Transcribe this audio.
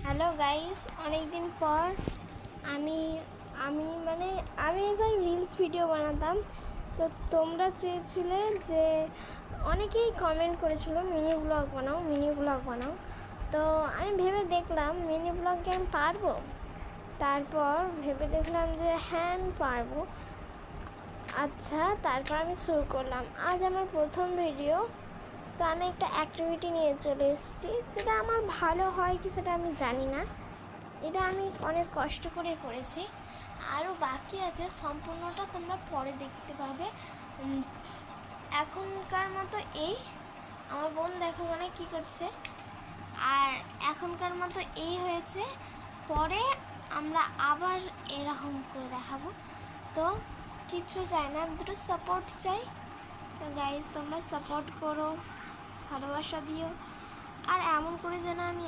Hello guys, অনেক দিন পর আমি আমি মানে আমি যাই রিলস ভিডিও বানাতাম। তো তোমরা চেয়েছিলে যে অনেকেই কমেন্ট করেছিল মিনি ব্লগ বানাও, মিনি ব্লগ বানাও। তো আমি ভেবে দেখলাম মিনি ব্লগে আমি পারবো। তারপর ভেবে দেখলাম যে হ্যাঁ আমি পারবো। আচ্ছা, তারপর আমি শুরু করলাম। আজ আমার প্রথম ভিডিও। তো আমি একটা অ্যাক্টিভিটি নিয়ে চলে এসেছি, সেটা আমার ভালো হয় কি সেটা আমি জানি না। এটা আমি অনেক কষ্ট করে করেছি, আরও বাকি আছে, সম্পূর্ণটা তোমরা পরে দেখতে পাবে। এখনকার মতো এই আমার বোন দেখো ওখানে কী করছে, আর এখনকার মতো এই হয়েছে। পরে আমরা আবার এরকম করে দেখাবো। তো কিচ্ছু চাই না, দুটো সাপোর্ট চাই। তো গাইজ, তোমরা সাপোর্ট করো, ভালোবাসা দিও, আর এমন করে যেন আমি